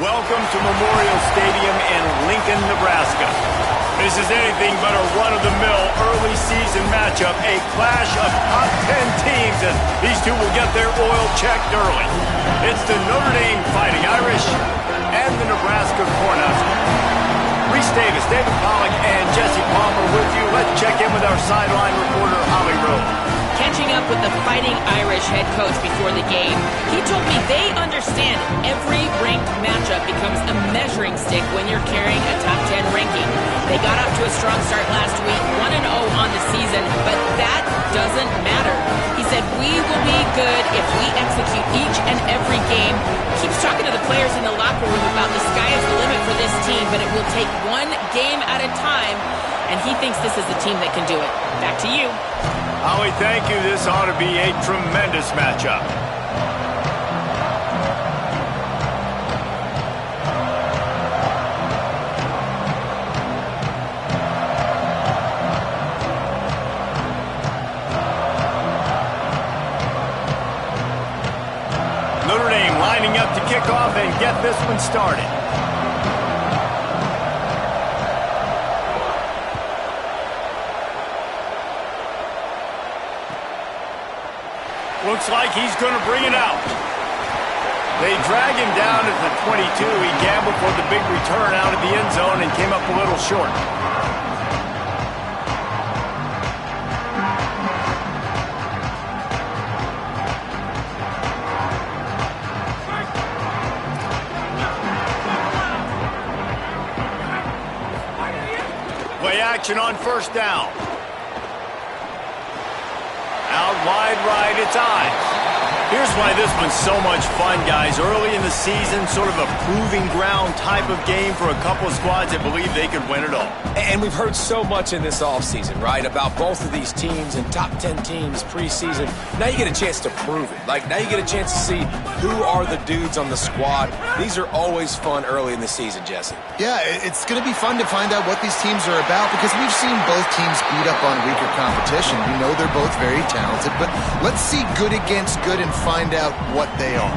Welcome to Memorial Stadium in Lincoln, Nebraska. This is anything but a run-of-the-mill early season matchup, a clash of top 10 teams, and these two will get their oil checked early. It's the Notre Dame Fighting Irish and the Nebraska Cornhuskers. Reese Davis, David Pollack, and Jesse Palmer with you. Let's check in with our sideline reporter, Holly Rowe. Catching up with the Fighting Irish head coach before the game, he told me they understand every ranked matchup becomes a measuring stick when you're carrying a top 10 ranking. They got off to a strong start last week, 1-0 on the season, but that doesn't matter. He said, we will be good if we execute each and every game. Keeps talking to the players in the locker room about the sky is the limit for this team, but it will take one game at a time, and he thinks this is the team that can do it. Back to you. Holly, thank you. This ought to be a tremendous matchup. Notre Dame lining up to kick off and get this one started. Looks like he's going to bring it out. They drag him down at the 22. He gambled for the big return out of the end zone and came up a little short. Play action on first down. Out wide right, it's eyes. Here's why this one's so much fun, guys. Early in the season, sort of a proving ground type of game for a couple of squads that believe they could win it all. And we've heard so much in this offseason, right, about both of these teams and top 10 teams preseason. Now you get a chance to prove it. Like, now you get a chance to see who are the dudes on the squad. These are always fun early in the season, Jesse. Yeah, it's going to be fun to find out what these teams are about because we've seen both teams beat up on weaker competition. We know they're both very talented, but let's see good against good and find out what they are.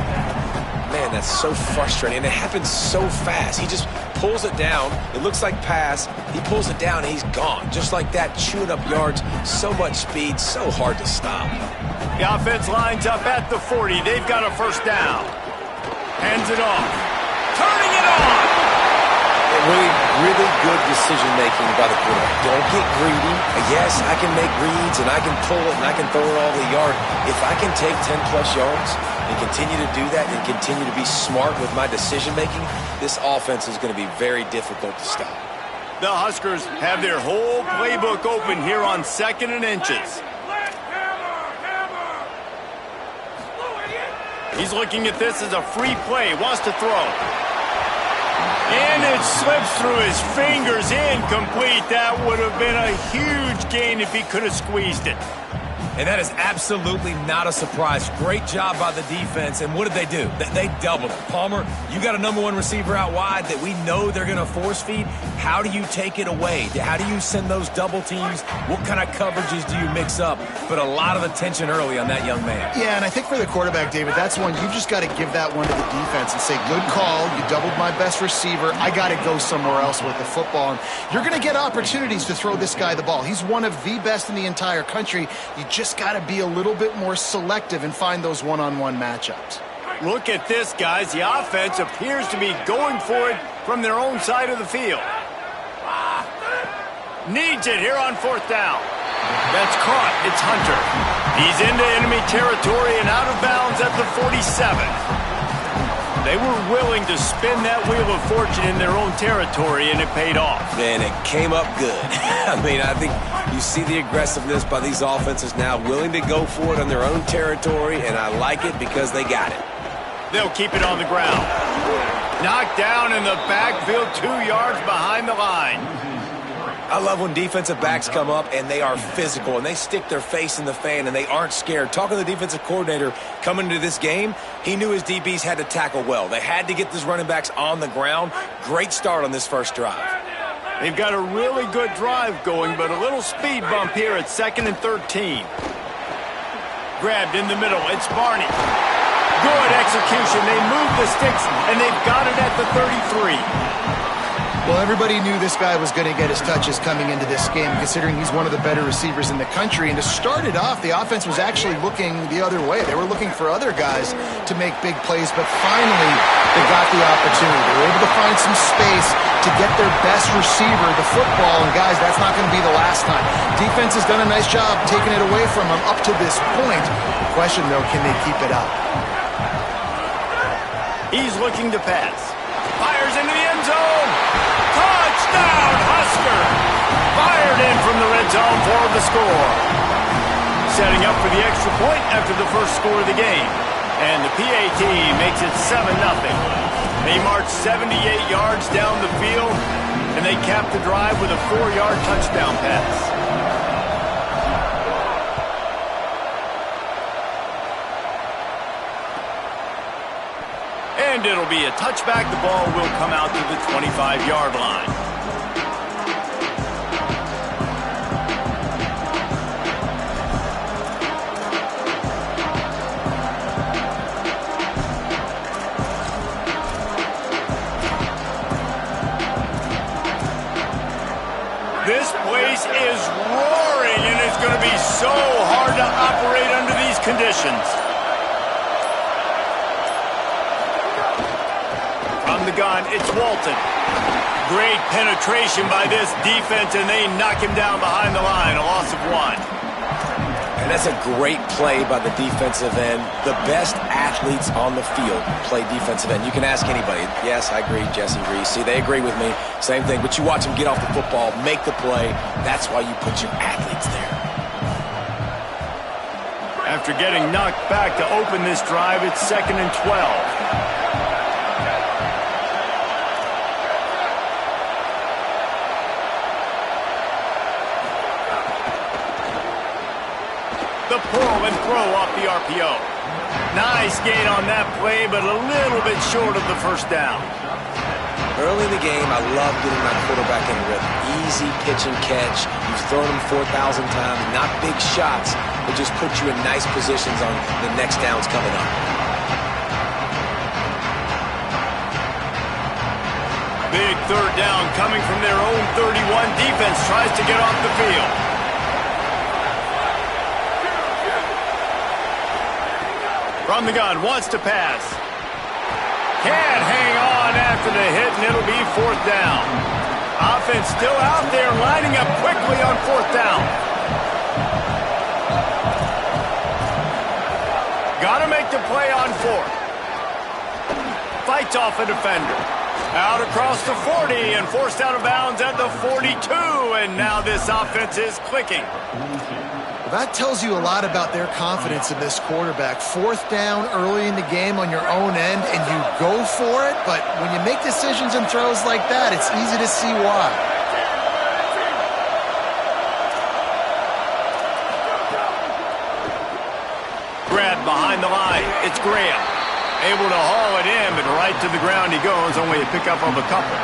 Man, that's so frustrating, and it happens so fast. He just pulls it down. It looks like pass. He pulls it down, and he's gone. Just like that, chewing up yards. So much speed, so hard to stop. The offense lines up at the 40. They've got a first down. Hands it off. Turning it on. Really good decision-making by the quarterback. Don't get greedy. Yes, I can make reads, and I can pull it, and I can throw it all the yard. If I can take 10-plus yards and continue to do that and continue to be smart with my decision-making, this offense is going to be very difficult to stop. The Huskers have their whole playbook open here on 2nd and inches. He's looking at this as a free play. Wants to throw. And it slips through his fingers, incomplete. That would have been a huge gain if he could have squeezed it. And that is absolutely not a surprise. Great job by the defense. And what did they do? They doubled it. Palmer, you got a number one receiver out wide that we know they're going to force feed. How do you take it away? How do you send those double teams? What kind of coverages do you mix up? Put a lot of attention early on that young man. Yeah, and I think for the quarterback, David, that's one you've just got to give that one to the defense and say, good call. You doubled my best receiver. I got to go somewhere else with the football. And you're going to get opportunities to throw this guy the ball. He's one of the best in the entire country. You just got to be a little bit more selective and find those one-on-one matchups. Look at this, guys. The offense appears to be going for it from their own side of the field. Needs it here on fourth down. That's caught. It's Hunter. He's into enemy territory and out of bounds at the 47. They were willing to spin that wheel of fortune in their own territory, and it paid off. And it came up good. I mean, I think you see the aggressiveness by these offenses now, willing to go for it on their own territory, and I like it because they got it. They'll keep it on the ground. Knocked down in the backfield, 2 yards behind the line. I love when defensive backs come up and they are physical and they stick their face in the fan and they aren't scared. Talking to the defensive coordinator coming into this game, he knew his DBs had to tackle well. They had to get these running backs on the ground. Great start on this first drive. They've got a really good drive going, but a little speed bump here at 2nd and 13. Grabbed in the middle. It's Barney. Good execution. They move the sticks, and they've got it at the 33. Well, everybody knew this guy was going to get his touches coming into this game, considering he's one of the better receivers in the country. And to start it off, the offense was actually looking the other way. They were looking for other guys to make big plays, but finally they got the opportunity. They were able to find some space to get their best receiver the football. And guys, that's not going to be the last time. Defense has done a nice job taking it away from them up to this point. The question, though, can they keep it up? He's looking to pass. Fires into the end zone. Touchdown, Husker! Fired in from the red zone for the score. Setting up for the extra point after the first score of the game. And the PAT makes it 7-0. They march 78 yards down the field, and they cap the drive with a 4-yard touchdown pass. And it'll be a touchback. The ball will come out to the 25-yard line. This place is roaring, and it's going to be so hard to operate under these conditions. From the gun, it's Walton. Great penetration by this defense, and they knock him down behind the line, a loss of 1. And that's a great play by the defensive end. The best athletes on the field play defensive end. You can ask anybody. Yes, I agree, Jesse Reese. See, they agree with me. Same thing. But you watch them get off the football, make the play. That's why you put your athletes there. After getting knocked back to open this drive, it's 2nd and 12. The pull and throw off the RPO. Nice gain on that play, but a little bit short of the first down. Early in the game, I love getting my quarterback in rhythm. Easy pitch and catch. You've thrown him 4,000 times. Not big shots, but just put you in nice positions on the next downs coming up. Big third down coming from their own 31. Defense tries to get off the field. From the gun, wants to pass. Can't hang on after the hit, and it'll be 4th down. Offense still out there, lining up quickly on 4th down. Got to make the play on 4th. Fights off a defender. Out across the 40 and forced out of bounds at the 42, and now this offense is clicking. Well, that tells you a lot about their confidence in this quarterback. 4th down early in the game on your own end, and you go for it, but when you make decisions and throws like that, it's easy to see why. Grab behind the line. It's Graham. Able to haul it in, but right to the ground he goes, only a pickup of a couple.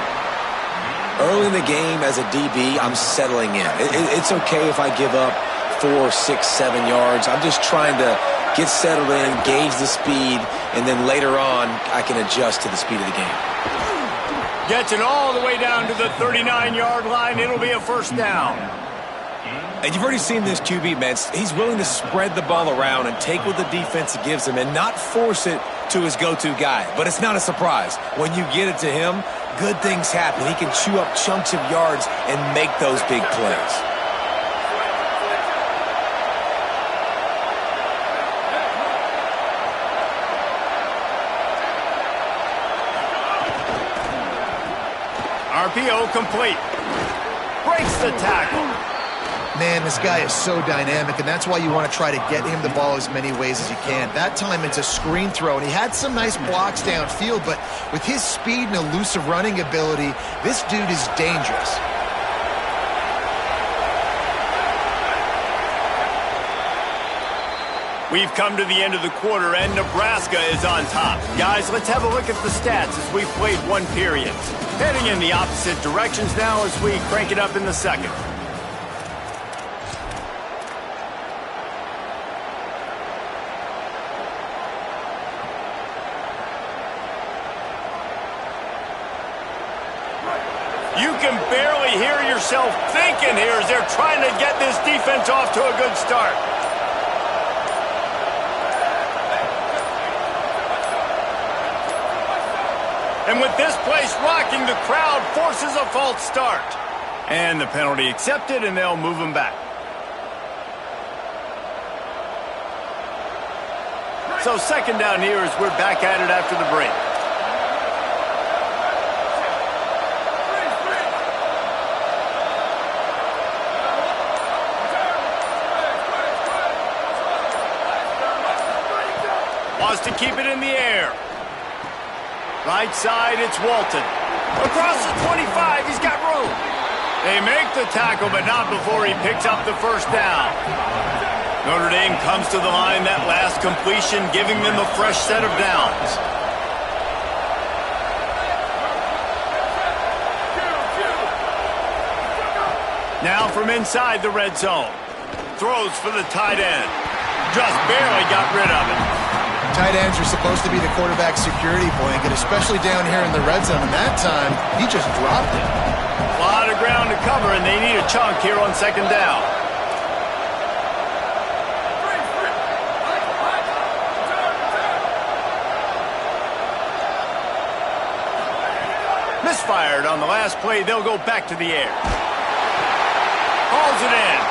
Early in the game as a DB, I'm settling in. It's okay if I give up 4, 6, 7 yards. I'm just trying to get settled in, gauge the speed, and then later on, I can adjust to the speed of the game. Gets it all the way down to the 39-yard line. It'll be a 1st down. And you've already seen this QB, man. He's willing to spread the ball around and take what the defense gives him and not force it to his go-to guy. But it's not a surprise. When you get it to him, good things happen. He can chew up chunks of yards and make those big plays. RPO complete. Breaks the tackle. Man, this guy is so dynamic, and that's why you want to try to get him the ball as many ways as you can. That time it's a screen throw, and he had some nice blocks downfield, but with his speed and elusive running ability, this dude is dangerous. We've come to the end of the quarter, and Nebraska is on top. Guys, let's have a look at the stats as we've played one period. Heading in the opposite directions now as we crank it up in the second. You can barely hear yourself thinking here as they're trying to get this defense off to a good start. And with this place rocking, the crowd forces a false start. And the penalty accepted, and they'll move him back. So second down here as we're back at it after the break. Wants to keep it in the air. Right side, it's Walton. Across the 25, he's got room. They make the tackle, but not before he picks up the first down. Notre Dame comes to the line, that last completion, giving them a fresh set of downs. Now from inside the red zone. Throws for the tight end. Just barely got rid of it. Tight ends are supposed to be the quarterback's security blanket, especially down here in the red zone. And that time, he just dropped it. A lot of ground to cover, and they need a chunk here on second down. Misfired on the last play. They'll go back to the air. Hauls it in.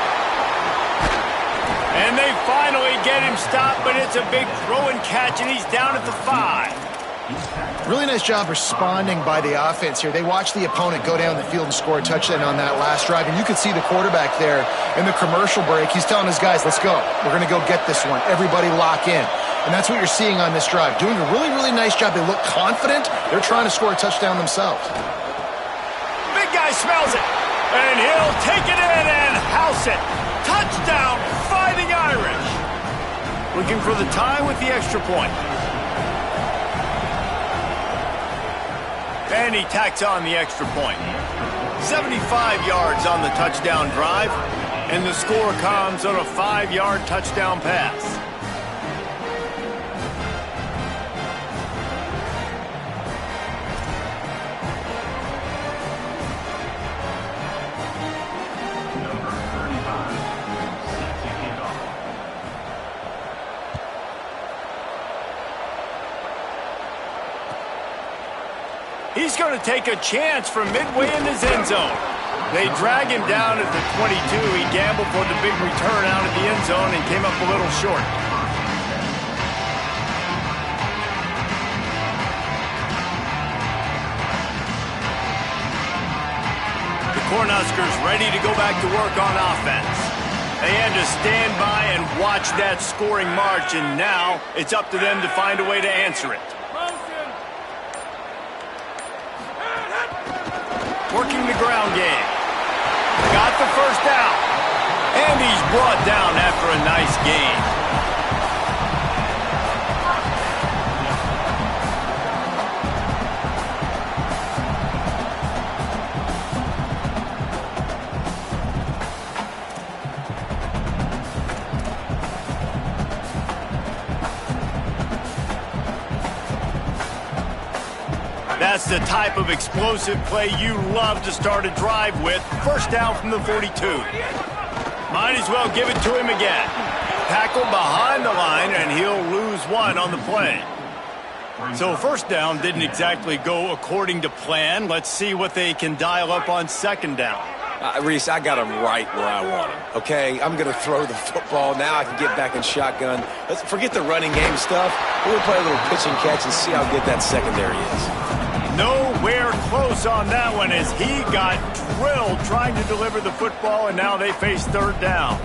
And they finally get him stopped, but it's a big throw and catch, and he's down at the 5. Really nice job responding by the offense here. They watched the opponent go down the field and score a touchdown on that last drive, and you could see the quarterback there in the commercial break. He's telling his guys, let's go. We're going to go get this one. Everybody lock in. And that's what you're seeing on this drive. Doing a really, really nice job. They look confident. They're trying to score a touchdown themselves. Big guy smells it, and he'll take it in and house it. Touchdown, Fighting Irish. Looking for the tie with the extra point. And he tacks on the extra point. 75 yards on the touchdown drive, and the score comes on a 5-yard touchdown pass. He's going to take a chance from midway in his end zone. They drag him down at the 22. He gambled for the big return out of the end zone and came up a little short. The Cornhuskers ready to go back to work on offense. They had to stand by and watch that scoring march, and now it's up to them to find a way to answer it. Working the ground game. Got the first down. And he's brought down after a nice gain. That's the type of explosive play you love to start a drive with. First down from the 42. Might as well give it to him again. Tackle behind the line, and he'll lose one on the play. So first down didn't exactly go according to plan. Let's see what they can dial up on second down. Reese, I got him right where I want him, okay? I'm going to throw the football. Now I can get back in shotgun. Let's forget the running game stuff. We'll play a little pitch and catch and see how good that secondary is. Nowhere close on that one as he got drilled trying to deliver the football, and now they face third down.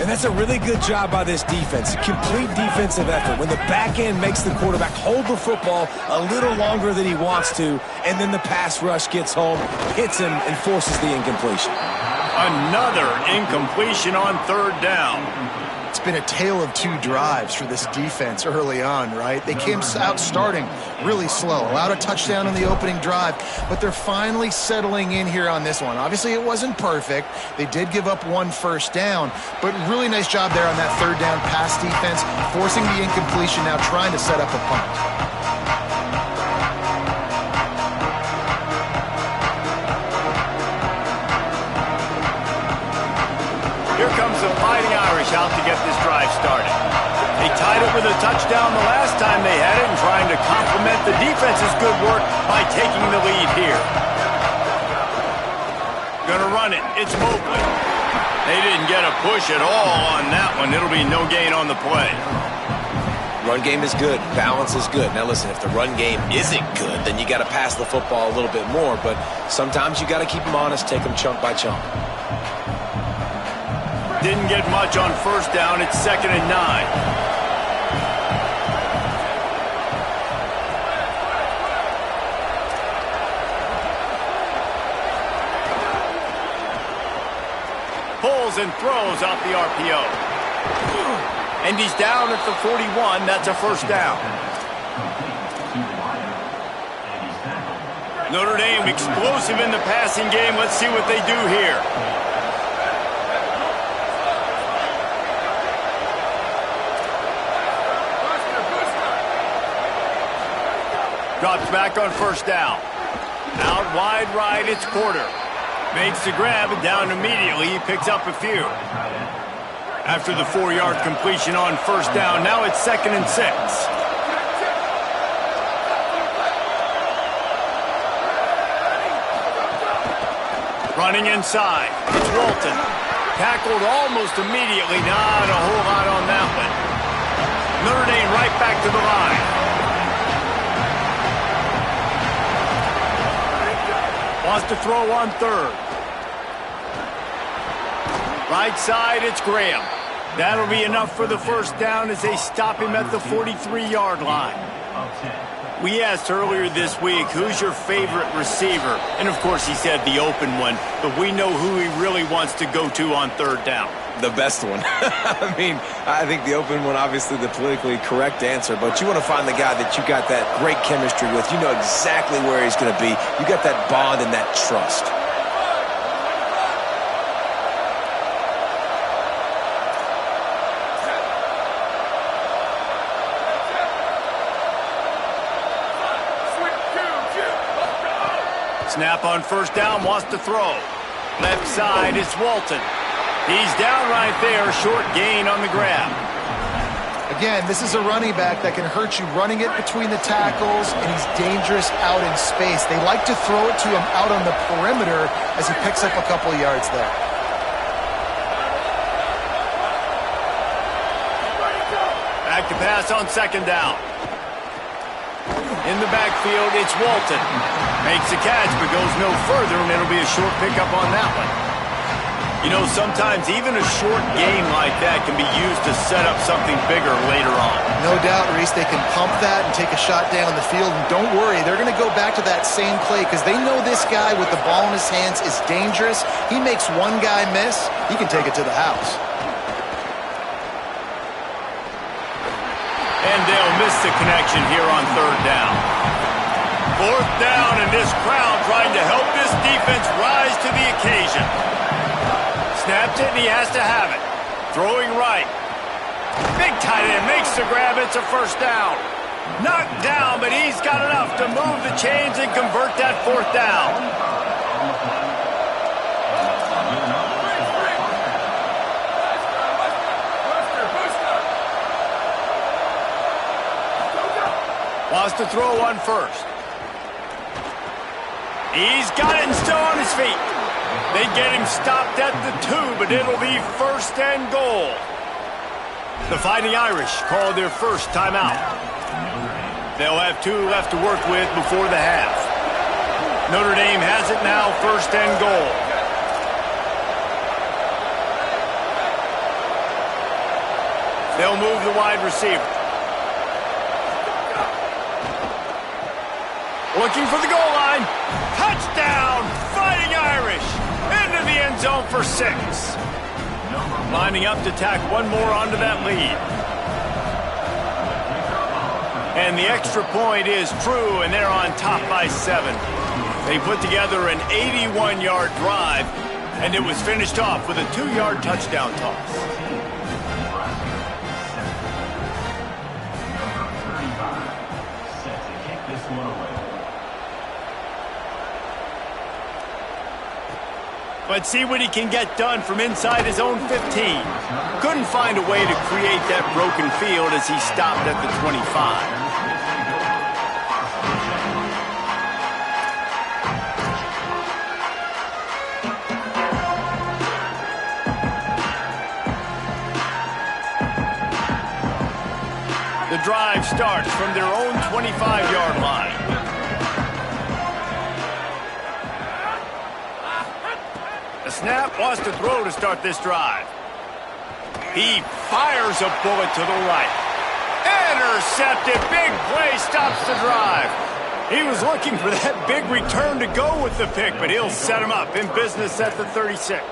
And that's a really good job by this defense. A complete defensive effort. When the back end makes the quarterback hold the football a little longer than he wants to, and then the pass rush gets home, hits him, and forces the incompletion. Another incompletion on third down. It's been a tale of two drives for this defense early on, right? They came out starting really slow, allowed a touchdown on the opening drive, but they're finally settling in here on this one. Obviously, it wasn't perfect. They did give up one first down, but really nice job there on that third down pass defense, forcing the incompletion, now trying to set up a punt. Irish out to get this drive started. They tied it with a touchdown the last time they had it and trying to complement the defense's good work by taking the lead here. Gonna run it. It's Mobley. They didn't get a push at all on that one. It'll be no gain on the play. Run game is good. Balance is good. Now listen, if the run game isn't good, then you got to pass the football a little bit more. But sometimes you got to keep them honest, take them chunk by chunk. Didn't get much on first down. It's 2nd and 9. Pulls and throws off the RPO. And he's down at the 41. That's a first down. Notre Dame explosive in the passing game. Let's see what they do here. Drops back on first down. Out wide right, it's Porter. Makes the grab and down immediately. He picks up a few. After the 4-yard completion on first down, now it's 2nd and 6. Running inside. It's Walton. Tackled almost immediately. Not a whole lot on that one. Notre Dame right back to the line. Wants to throw on third. Right side, it's Graham. That'll be enough for the first down as they stop him at the 43-yard line. We asked earlier this week, who's your favorite receiver? And, of course, he said the open one, but we know who he really wants to go to on third down. The best one. I mean, I think the open one, obviously the politically correct answer, but you want to find the guy that you got that great chemistry with. You know exactly where he's going to be. You got that bond and that trust. Snap on first down, wants to throw. Left side, it's Walton. He's down right there, short gain on the grab. Again, this is a running back that can hurt you running it between the tackles, and he's dangerous out in space. They like to throw it to him out on the perimeter as he picks up a couple of yards there. Back to pass on second down. In the backfield, it's Walton. Makes a catch, but goes no further, and it'll be a short pickup on that one. You know, sometimes even a short gain like that can be used to set up something bigger later on. No doubt, Reese, they can pump that and take a shot down the field. And don't worry, they're going to go back to that same play because they know this guy with the ball in his hands is dangerous. He makes one guy miss, he can take it to the house. And they'll miss the connection here on third down. Fourth down, and this crowd trying to help this defense rise to the occasion. Snapped it, and he has to have it. Throwing right. Big tight end makes the grab. It's a first down. Knocked down, but he's got enough to move the chains and convert that fourth down. Wants to throw one first. He's got it and still on his feet. They get him stopped at the 2, but it'll be first and goal. The Fighting Irish call their first timeout. They'll have 2 left to work with before the half. Notre Dame has it now, first and goal. They'll move the wide receiver. Looking for the goal line. Touchdown, Fighting Irish. Into the end zone for 6. Lining up to tack one more onto that lead. And the extra point is true, and they're on top by 7. They put together an 81-yard drive, and it was finished off with a 2-yard touchdown toss. But see what he can get done from inside his own 15. Couldn't find a way to create that broken field as he stopped at the 25. The drive starts from their own 25-yard line. The snap wants to throw to start this drive. He fires a bullet to the right. Intercepted. Big play stops the drive. He was looking for that big return to go with the pick, but he'll set him up in business at the 36.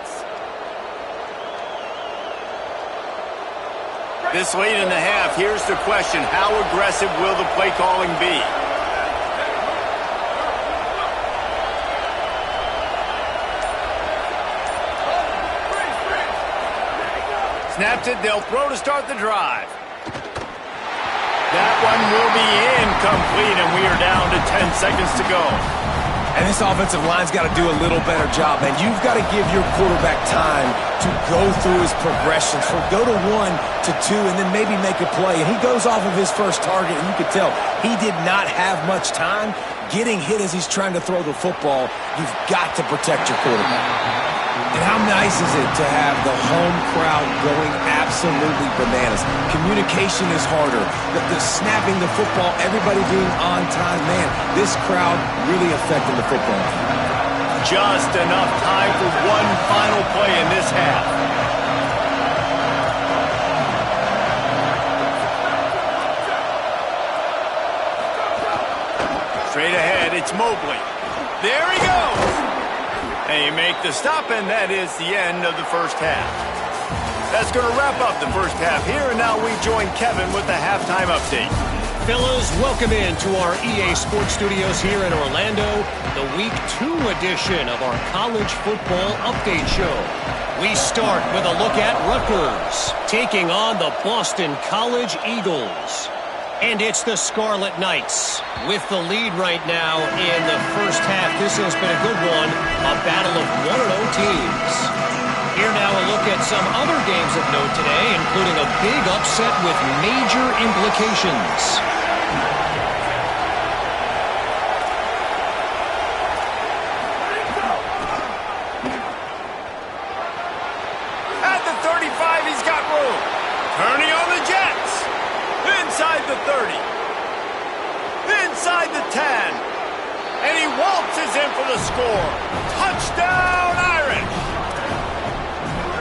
This late in the half, here's the question. How aggressive will the play calling be? Snaps it, they'll throw to start the drive. That one will be incomplete, and we are down to 10 seconds to go. And this offensive line's got to do a little better job, man. You've got to give your quarterback time to go through his progressions. Go to 1 to 2 and then maybe make a play. And he goes off of his first target, and you could tell he did not have much time getting hit as he's trying to throw the football. You've got to protect your quarterback. And how nice is it to have the home crowd going absolutely bananas? Communication is harder. The snapping the football, everybody being on time. Man, this crowd really affecting the football. Just enough time for one final play in this half. Straight ahead, it's Mobley. There he goes. They make the stop, and that is the end of the first half. That's going to wrap up the first half here, and now we join Kevin with the halftime update. Fellas, welcome in to our EA Sports Studios here in Orlando, the Week 2 edition of our college football update show. We start with a look at Rutgers, taking on the Boston College Eagles. And it's the Scarlet Knights with the lead right now in the first half. This has been a good one, a battle of 1-0 teams. Here now a look at some other games of note today, including a big upset with major implications. At the 35, he's got room. Turning on the Jets. Inside the 30. Inside the 10. And he waltzes in for the score. Touchdown, Irish!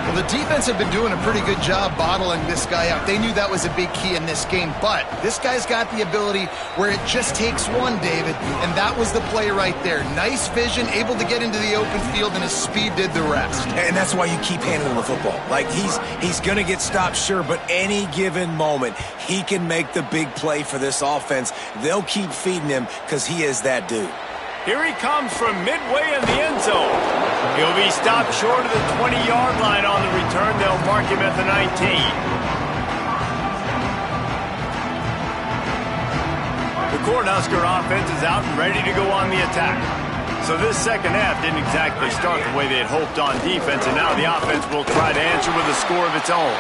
Well, the defense have been doing a pretty good job bottling this guy up. They knew that was a big key in this game, but this guy's got the ability where it just takes one, David, and that was the play right there. Nice vision, able to get into the open field, and his speed did the rest. And that's why you keep handling the football. Like, he's going to get stopped, sure, but any given moment, he can make the big play for this offense. They'll keep feeding him because he is that dude. Here he comes from midway in the end zone. He'll be stopped short of the 20-yard line on the return. They'll mark him at the 19. The Cornhusker offense is out and ready to go on the attack. So this second half didn't exactly start the way they had hoped on defense, and now the offense will try to answer with a score of its own.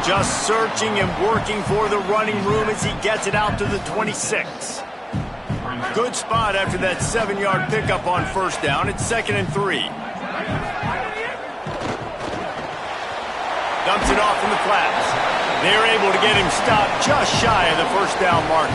Just searching and working for the running room as he gets it out to the 26. Good spot after that 7-yard pickup on first down. It's 2nd and 3. Dumps it off in the flats. They're able to get him stopped just shy of the first down marker.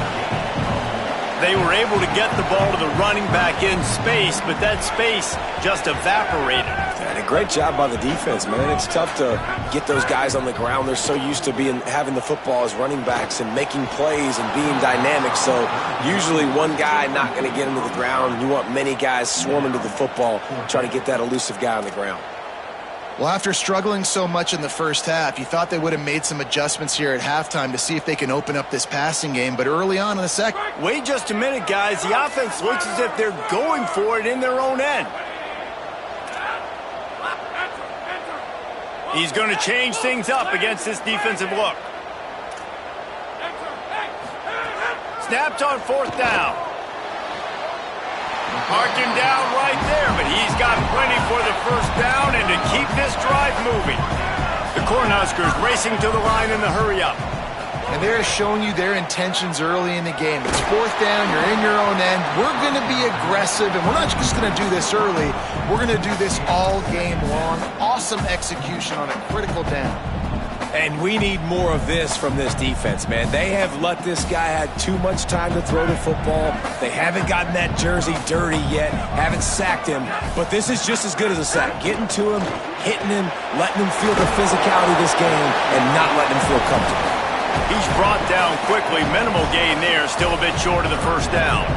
They were able to get the ball to the running back in space, but that space just evaporated. And a great job by the defense, man. It's tough to get those guys on the ground. They're so used to having the football as running backs and making plays and being dynamic. So usually one guy not going to get into the ground. You want many guys swarming to the football, try to get that elusive guy on the ground. Well, after struggling so much in the first half, you thought they would have made some adjustments here at halftime to see if they can open up this passing game. But early on in the second... Wait just a minute, guys. The offense looks as if they're going for it in their own end. He's going to change things up against this defensive look. Snapped on fourth down. Marked him down right there, but he's got plenty for the first down and to keep this drive moving. The Cornhuskers racing to the line in the hurry-up. And they're showing you their intentions early in the game. It's fourth down, you're in your own end. We're going to be aggressive, and we're not just going to do this early. We're going to do this all game long. Awesome execution on a critical down. And we need more of this from this defense, man. They have let this guy have too much time to throw the football. They haven't gotten that jersey dirty yet, haven't sacked him. But this is just as good as a sack. Getting to him, hitting him, letting him feel the physicality of this game, and not letting him feel comfortable. He's brought down quickly. Minimal gain there, still a bit short of the first down.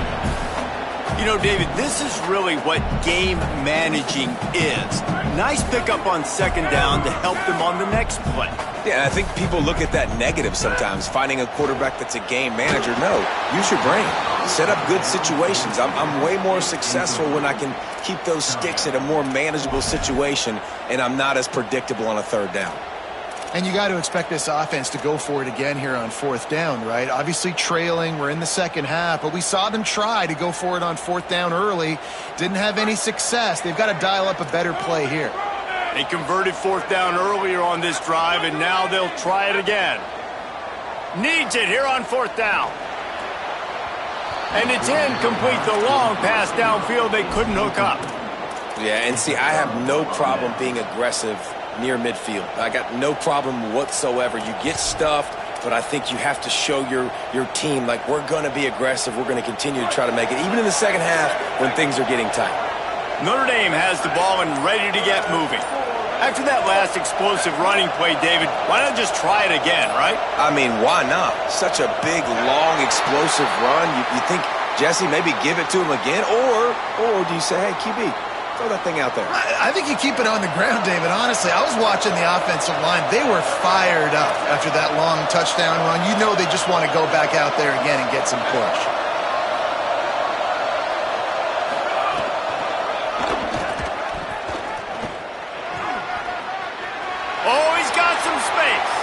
You know, David, this is really what game managing is. Nice pickup on second down to help them on the next play. Yeah, I think people look at that negative sometimes, finding a quarterback that's a game manager. No, use your brain. Set up good situations. I'm way more successful when I can keep those sticks at a more manageable situation, and I'm not as predictable on a third down. And you got to expect this offense to go for it again here on fourth down, right? Obviously trailing, we're in the second half, but we saw them try to go for it on fourth down early. Didn't have any success. They've got to dial up a better play here. They converted fourth down earlier on this drive, and now they'll try it again. Needs it here on fourth down. And it's incomplete. The long pass downfield, they couldn't hook up. Yeah, and see, I have no problem being aggressive near midfield. I got no problem whatsoever. You get stuffed, but I think you have to show your team, like, we're going to be aggressive. We're going to continue to try to make it, even in the second half when things are getting tight. Notre Dame has the ball and ready to get moving. After that last explosive running play, David, why not just try it again, right? I mean, why not? Such a big, long, explosive run. You think, Jesse, maybe give it to him again? Or do you say, hey, QB, throw that thing out there? I think you keep it on the ground, David. Honestly, I was watching the offensive line. They were fired up after that long touchdown run. You know they just want to go back out there again and get some push. Oh, he's got some space.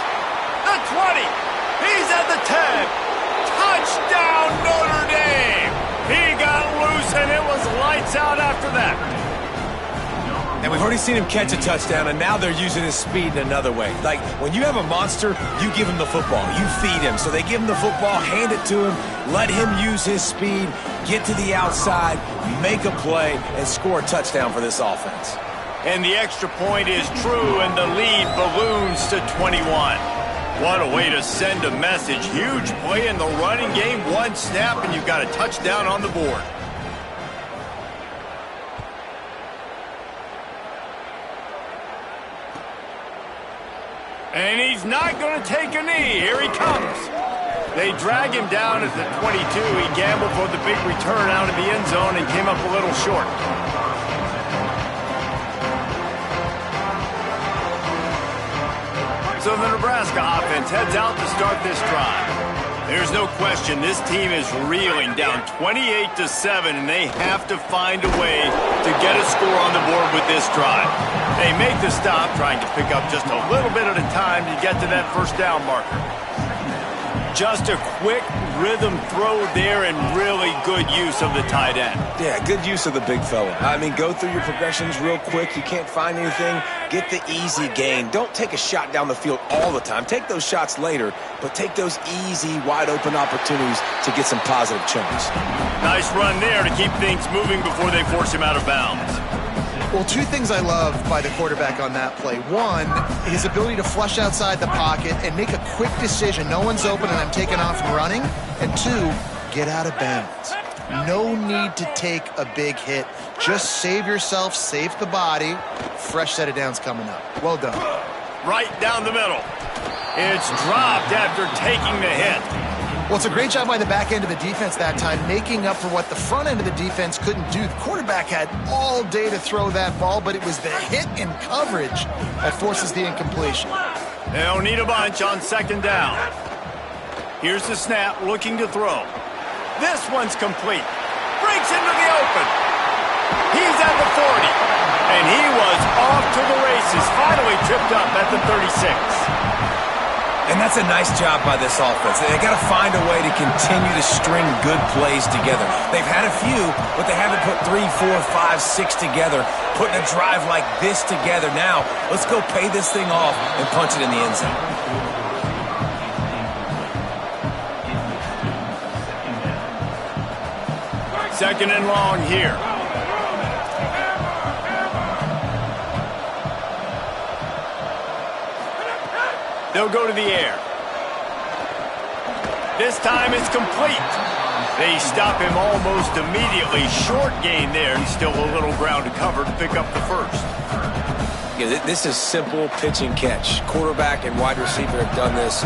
The 20. He's at the 10. Touchdown, Notre Dame. He got loose, and it was lights out after that. And we've already seen him catch a touchdown, and now they're using his speed in another way. Like, when you have a monster, you give him the football. You feed him. So they give him the football, hand it to him, let him use his speed, get to the outside, make a play, and score a touchdown for this offense. And the extra point is true, and the lead balloons to 21. What a way to send a message. Huge play in the running game. One snap, and you've got a touchdown on the board. And he's not going to take a knee. Here he comes. They drag him down at the 22. He gambled for the big return out of the end zone and came up a little short. So the Nebraska offense heads out to start this drive. There's no question this team is reeling, down 28-7, and they have to find a way to get a score on the board with this drive. They make the stop, trying to pick up just a little bit at a time to get to that first down marker. Just a quick rhythm throw there and really good use of the tight end. Yeah, good use of the big fella. I mean, go through your progressions real quick. You can't find anything. Get the easy gain. Don't take a shot down the field all the time. Take those shots later, but take those easy, wide-open opportunities to get some positive chunks. Nice run there to keep things moving before they force him out of bounds. Well, two things I love by the quarterback on that play. One, his ability to flush outside the pocket and make a quick decision. No one's open and I'm taking off and running. And two, get out of bounds. No need to take a big hit. Just save yourself, save the body. Fresh set of downs coming up. Well done. Right down the middle. It's dropped after taking the hit. Well, it's a great job by the back end of the defense that time, making up for what the front end of the defense couldn't do. The quarterback had all day to throw that ball, but it was the hit and coverage that forces the incompletion. They'll need a bunch on second down. Here's the snap, looking to throw. This one's complete. Breaks into the open. He's at the 40. And he was off to the races, finally tripped up at the 36. And that's a nice job by this offense. They got to find a way to continue to string good plays together. They've had a few, but they haven't put 3, 4, 5, 6 together, putting a drive like this together. Now, let's go pay this thing off and punch it in the end zone. Second and long here. They'll go to the air. This time it's complete. They stop him almost immediately. Short gain there and still a little ground to cover to pick up the first. Yeah, this is simple pitch and catch. Quarterback and wide receiver have done this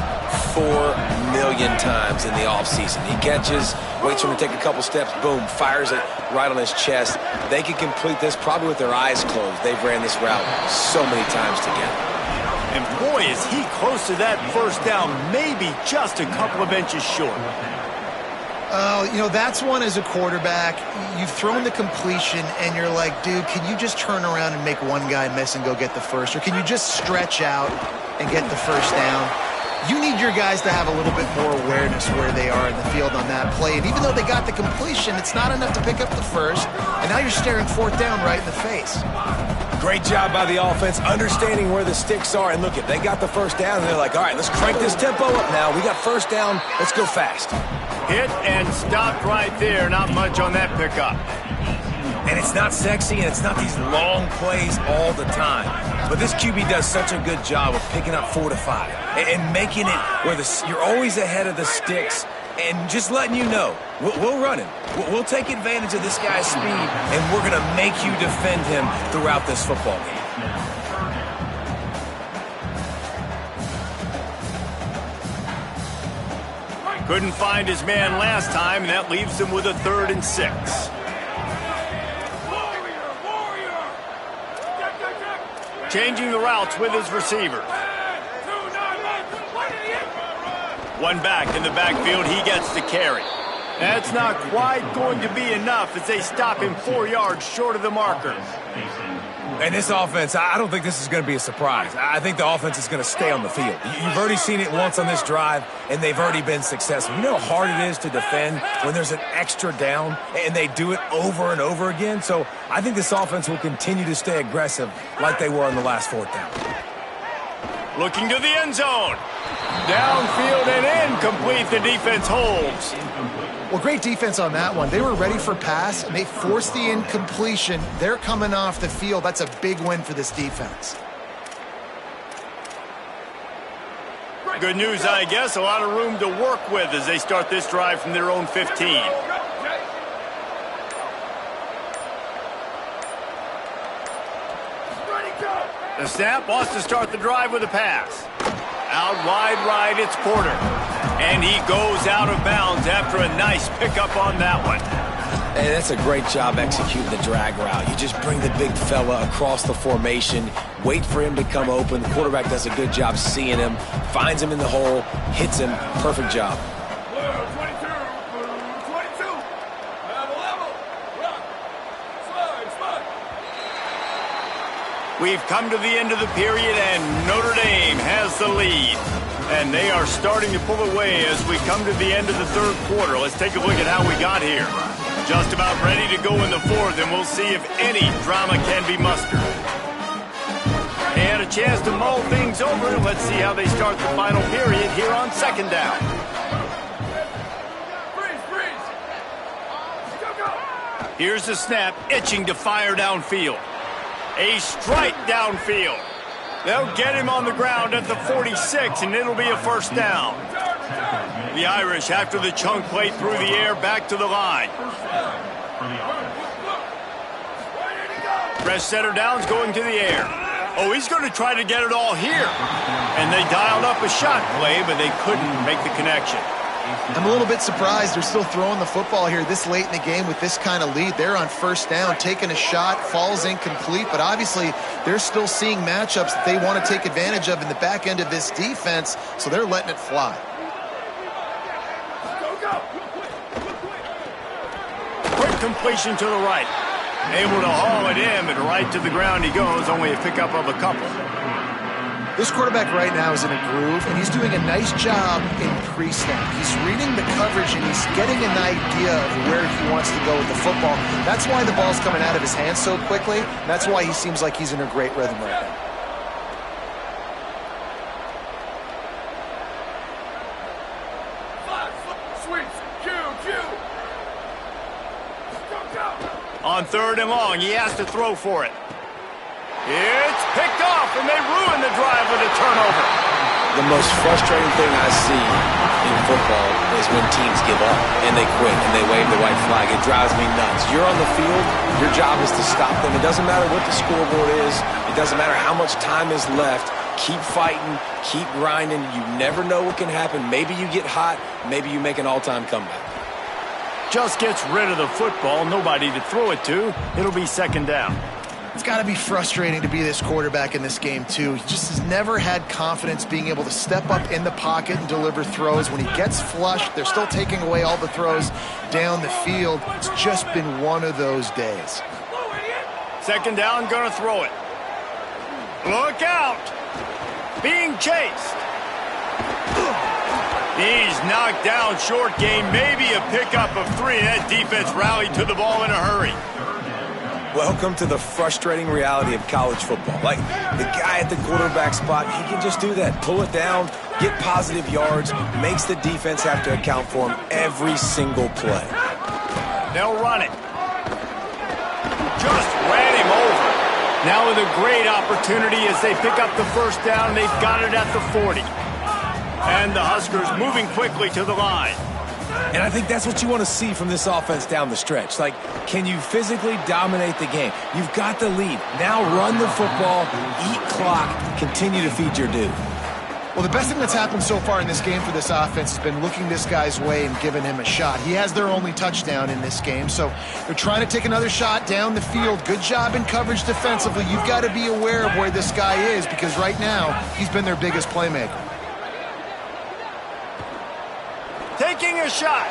4 million times in the offseason. He catches, waits for him to take a couple steps, boom, fires it right on his chest. They can complete this probably with their eyes closed. They've ran this route so many times together. And boy, is he close to that first down, maybe just a couple of inches short. You know, that's one as a quarterback. You've thrown the completion, and you're like, dude, can you just turn around and make one guy miss and go get the first? Or can you just stretch out and get the first down? You need your guys to have a little bit more awareness where they are in the field on that play. And even though they got the completion, it's not enough to pick up the first. And now you're staring fourth down right in the face. Great job by the offense, understanding where the sticks are. And look, they got the first down, and they're like, all right, let's crank this tempo up now. We got first down. Let's go fast. Hit and stopped right there. Not much on that pickup. And it's not sexy, and it's not these long plays all the time. But this QB does such a good job of picking up 4 to 5 and making it where you're always ahead of the sticks and just letting you know, we'll run him. We'll take advantage of this guy's speed, and we're going to make you defend him throughout this football game. Couldn't find his man last time, and that leaves him with a 3rd and 6. Changing the routes with his receiver. One back in the backfield, he gets the carry. That's not quite going to be enough as they stop him 4 yards short of the marker. And this offense, I don't think this is going to be a surprise. I think the offense is going to stay on the field. You've already seen it once on this drive, and they've already been successful. You know how hard it is to defend when there's an extra down, and they do it over and over again? So I think this offense will continue to stay aggressive like they were on the last 4th down. Looking to the end zone. Downfield and incomplete. The defense holds. Well, great defense on that one. They were ready for pass, and they forced the incompletion. They're coming off the field. That's a big win for this defense. Good news, I guess. A lot of room to work with as they start this drive from their own 15. The snap wants to start the drive with a pass. Out wide right, it's Porter. And he goes out of bounds after a nice pickup on that one. Hey, that's a great job executing the drag route. You just bring the big fella across the formation, wait for him to come open. The quarterback does a good job seeing him, finds him in the hole, hits him. Perfect job. We've come to the end of the period, and Notre Dame has the lead. And they are starting to pull away as we come to the end of the 3rd quarter. Let's take a look at how we got here. Just about ready to go in the 4th, and we'll see if any drama can be mustered. They had a chance to mull things over. Let's see how they start the final period here on 2nd down. Here's the snap, itching to fire downfield. A strike downfield. They'll get him on the ground at the 46, and it'll be a first down. The Irish, after the chunk play through the air, back to the line. Fresh setter down's going to the air. Oh, he's going to try to get it all here. And they dialed up a shot play, but they couldn't make the connection. I'm a little bit surprised they're still throwing the football here this late in the game with this kind of lead. They're on first down, taking a shot, falls incomplete, but obviously they're still seeing matchups that they want to take advantage of in the back end of this defense, so they're letting it fly. Quick completion to the right. Able to haul it in, but right to the ground he goes, only a pickup of a couple. This quarterback right now is in a groove, and he's doing a nice job in pre-snap. He's reading the coverage, and he's getting an idea of where he wants to go with the football. That's why the ball's coming out of his hands so quickly. That's why he seems like he's in a great rhythm right now. On 3rd and long, he has to throw for it. It's picked off, and they ruin the drive with a turnover. The most frustrating thing I see in football is when teams give up and they quit and they wave the white flag. It drives me nuts. You're on the field. Your job is to stop them. It doesn't matter what the scoreboard is. It doesn't matter how much time is left. Keep fighting. Keep grinding. You never know what can happen. Maybe you get hot. Maybe you make an all-time comeback. Just gets rid of the football. Nobody to throw it to. It'll be 2nd down. It's got to be frustrating to be this quarterback in this game, too. He just has never had confidence being able to step up in the pocket and deliver throws. When he gets flushed, they're still taking away all the throws down the field. It's just been one of those days. 2nd down, gonna throw it. Look out! Being chased. He's knocked down, short game, maybe a pickup of 3. That defense rallied to the ball in a hurry. Welcome to the frustrating reality of college football. Like, the guy at the quarterback spot, he can just do that. Pull it down, get positive yards, makes the defense have to account for him every single play. They'll run it. Just ran him over. Now with a great opportunity as they pick up the 1st down, they've got it at the 40. And the Huskers moving quickly to the line. And I think that's what you want to see from this offense down the stretch. Like, can you physically dominate the game? You've got the lead. Now run the football, eat clock, continue to feed your dude. Well, the best thing that's happened so far in this game for this offense has been looking this guy's way and giving him a shot. He has their only touchdown in this game, so they're trying to take another shot down the field. Good job in coverage defensively. You've got to be aware of where this guy is because right now he's been their biggest playmaker. Taking a shot.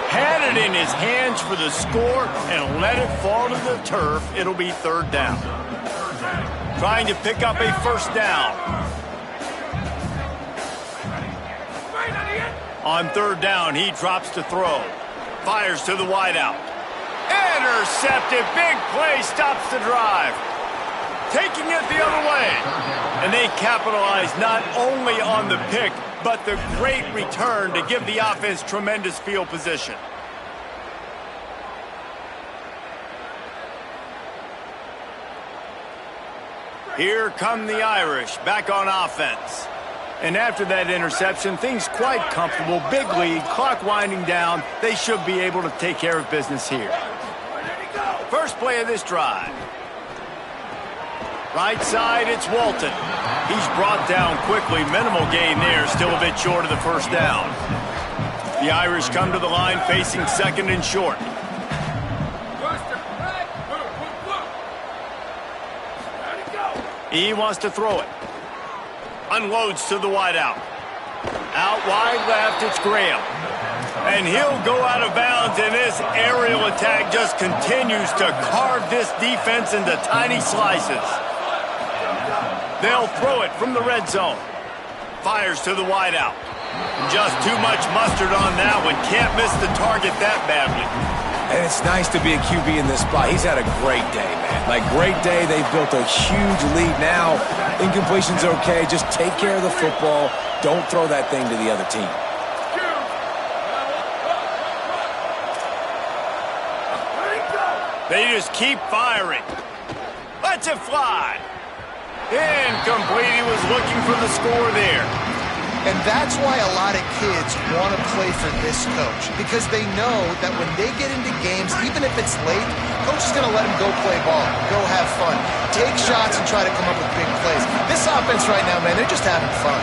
Had it in his hands for the score and let it fall to the turf. It'll be 3rd down. Trying to pick up a 1st down. On 3rd down, he drops to throw. Fires to the wideout. Intercepted. Big play. Stops the drive. Taking it the other way. And they capitalize not only on the pick, but the great return to give the offense tremendous field position. Here come the Irish back on offense. And after that interception, things quite comfortable. Big lead, clock winding down. They should be able to take care of business here. First play of this drive. Right side, it's Walton. He's brought down quickly. Minimal gain there, still a bit short of the 1st down. The Irish come to the line facing 2nd and short. He wants to throw it. Unloads to the wideout. Out wide left, it's Graham. And he'll go out of bounds, and this aerial attack just continues to carve this defense into tiny slices. They'll throw it from the red zone. Fires to the wideout. Just too much mustard on that one. Can't miss the target that badly. And it's nice to be a QB in this spot. He's had a great day, man. Like, great day. They've built a huge lead now. Incompletion's okay. Just take care of the football. Don't throw that thing to the other team. They just keep firing. Lets it fly. Incomplete. He was looking for the score there. And that's why a lot of kids want to play for this coach, because they know that when they get into games, even if it's late, coach is going to let them go play ball, go have fun, take shots and try to come up with big plays. This offense right now, man, they're just having fun.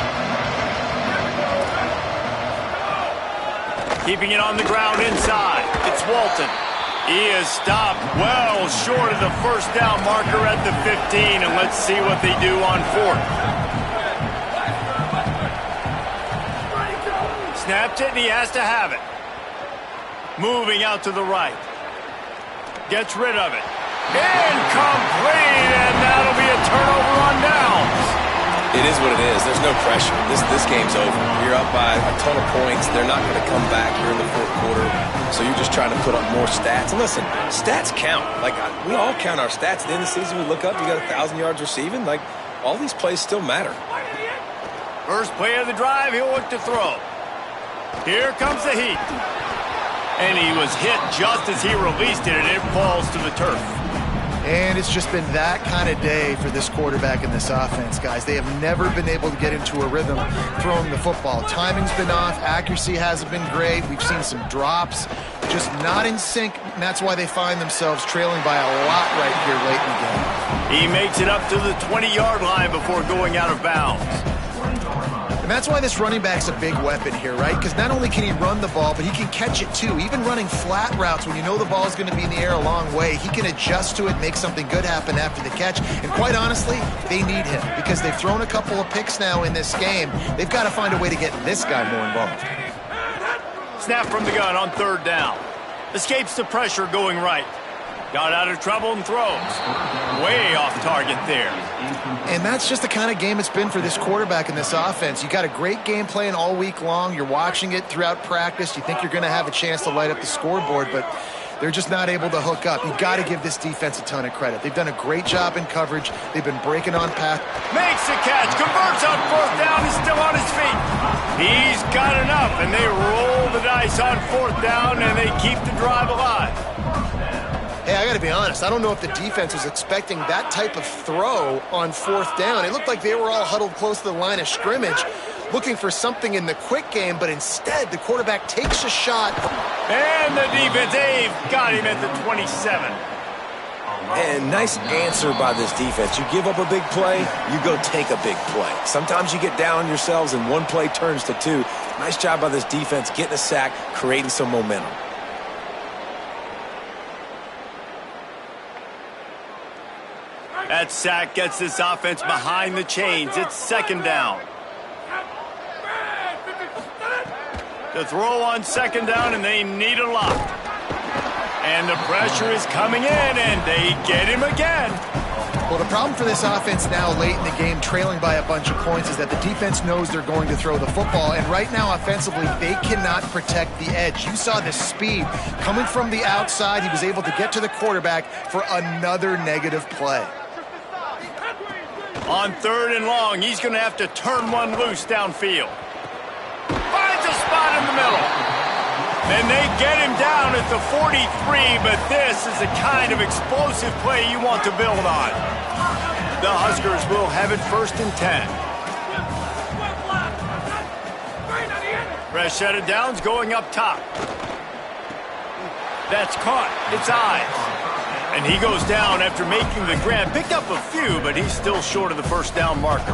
Keeping it on the ground inside. It's Walton. He is stopped well short of the 1st down marker at the 15, and let's see what they do on 4th. Snapped it, and he has to have it. Moving out to the right. Gets rid of it. Incomplete, and that'll be a turnover on downs. It is what it is. There's no pressure. This game's over. You're up by a ton of points. They're not going to come back here in the fourth quarter, so you're just trying to put up more stats. And listen, stats count. Like, we all count our stats. At the end of the season, we look up, you got 1,000 yards receiving. Like, all these plays still matter. First play of the drive, he'll look to throw. Here comes the heat. And he was hit just as he released it, and it falls to the turf. And it's just been that kind of day for this quarterback and this offense, guys. They have never been able to get into a rhythm throwing the football. Timing's been off. Accuracy hasn't been great. We've seen some drops. Just not in sync, and that's why they find themselves trailing by a lot right here late in the game. He makes it up to the 20-yard line before going out of bounds. And that's why this running back's a big weapon here, right? Because not only can he run the ball, but he can catch it too. Even running flat routes when you know the ball's going to be in the air a long way, he can adjust to it, make something good happen after the catch. And quite honestly, they need him because they've thrown a couple of picks now in this game. They've got to find a way to get this guy more involved. Snap from the gun on third down. Escapes the pressure going right. Got out of trouble and throws. Way off target there. And that's just the kind of game it's been for this quarterback and this offense. You got a great game plan all week long. You're watching it throughout practice. You think you're going to have a chance to light up the scoreboard, but they're just not able to hook up. You've got to give this defense a ton of credit. They've done a great job in coverage. They've been breaking on path. Makes the catch. Converts on fourth down. He's still on his feet. He's got enough, and they roll the dice on fourth down, and they keep the drive alive. Hey, I got to be honest. I don't know if the defense was expecting that type of throw on fourth down. It looked like they were all huddled close to the line of scrimmage, looking for something in the quick game, but instead the quarterback takes a shot. And the defense, they've got him at the 27. And nice answer by this defense. You give up a big play, you go take a big play. Sometimes you get down on yourselves and one play turns to two. Nice job by this defense getting a sack, creating some momentum. That sack gets this offense behind the chains. It's second down. The throw on second down, and they need a lot. And the pressure is coming in, and they get him again. Well, the problem for this offense now late in the game, trailing by a bunch of points, is that the defense knows they're going to throw the football. And right now, offensively, they cannot protect the edge. You saw the speed coming from the outside. He was able to get to the quarterback for another negative play. On third and long, he's going to have to turn one loose downfield. Finds a spot in the middle. Then they get him down at the 43, but this is the kind of explosive play you want to build on. The Huskers will have it first and 10. Fresh set of downs going up top. That's caught. It's eyes. And he goes down after making the grab. Picked up a few, but he's still short of the first down marker.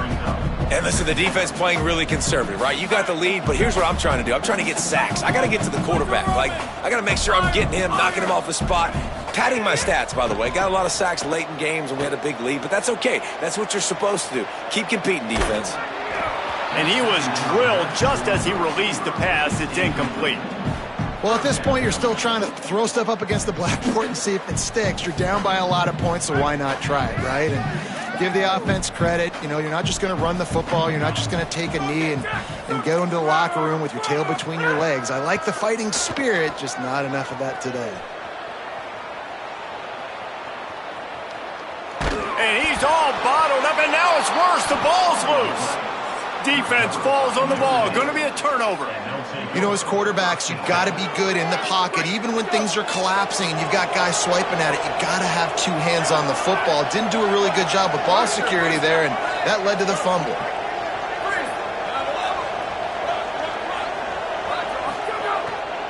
And listen, the defense playing really conservative, right? You got the lead, but here's what I'm trying to do. I'm trying to get sacks. I got to get to the quarterback. Like, I got to make sure I'm getting him, knocking him off the spot. Padding my stats, by the way. Got a lot of sacks late in games when we had a big lead, but that's okay. That's what you're supposed to do. Keep competing, defense. And he was drilled just as he released the pass. It's incomplete. Well, at this point, you're still trying to throw stuff up against the blackboard and see if it sticks. You're down by a lot of points, so why not try it, right? And give the offense credit. You know, you're not just going to run the football. You're not just going to take a knee and go into the locker room with your tail between your legs. I like the fighting spirit, just not enough of that today. And he's all bottled up, and now it's worse. The ball's loose. Defense falls on the ball. Going to be a turnover. You know, as quarterbacks, you've got to be good in the pocket. Even when things are collapsing and you've got guys swiping at it, you've got to have two hands on the football. Didn't do a really good job with ball security there, and that led to the fumble.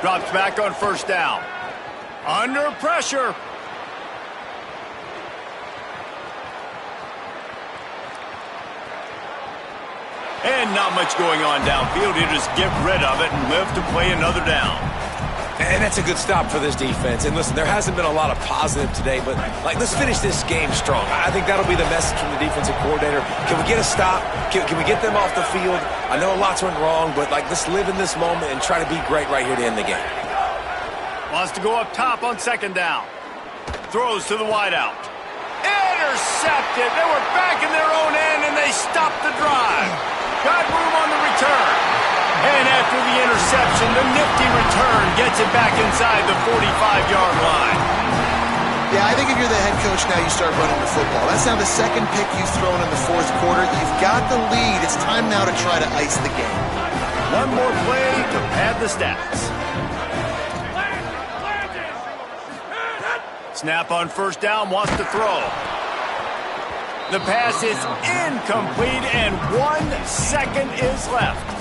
Drops back on first down. Under pressure. And not much going on downfield. He'll just get rid of it and live to play another down. And that's a good stop for this defense. And listen, there hasn't been a lot of positive today, but let's finish this game strong. I think that'll be the message from the defensive coordinator. Can we get a stop? Can we get them off the field? I know lots went wrong, but let's live in this moment and try to be great right here to end the game. Wants to go up top on second down. Throws to the wideout. Intercepted. They were back in their own end, and they stopped the drive. Got room on the return. And after the interception, the nifty return gets it back inside the 45-yard line. Yeah, I think if you're the head coach now, you start running the football. That's now the second pick you've thrown in the fourth quarter. You've got the lead. It's time now to try to ice the game. One more play to pad the stats. Snap on first down, wants to throw. The pass is incomplete, and 1 second is left.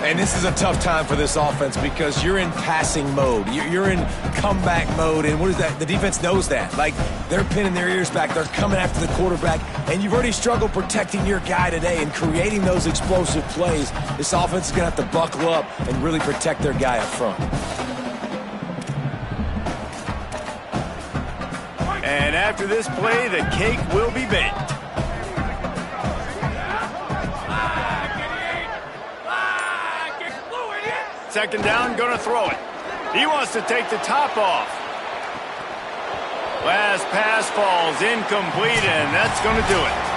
And this is a tough time for this offense because you're in passing mode. You're in comeback mode, and what is that? The defense knows that. Like, they're pinning their ears back. They're coming after the quarterback, and you've already struggled protecting your guy today and creating those explosive plays. This offense is going to have to buckle up and really protect their guy up front. And after this play, the cake will be baked. Second down, gonna throw it. He wants to take the top off. Last pass falls incomplete, and that's gonna do it.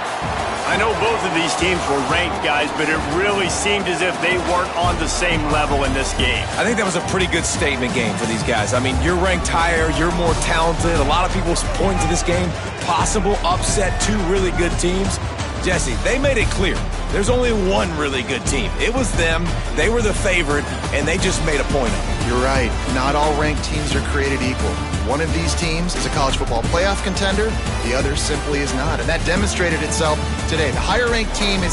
I know both of these teams were ranked, guys, but it really seemed as if they weren't on the same level in this game. I think that was a pretty good statement game for these guys. I mean, you're ranked higher, you're more talented. A lot of people point to this game, possible upset, two really good teams. Jesse, they made it clear. There's only one really good team. It was them. They were the favorite, and they just made a point of it. You're right. Not all ranked teams are created equal. One of these teams is a college football playoff contender. The other simply is not. And that demonstrated itself today. The higher ranked team is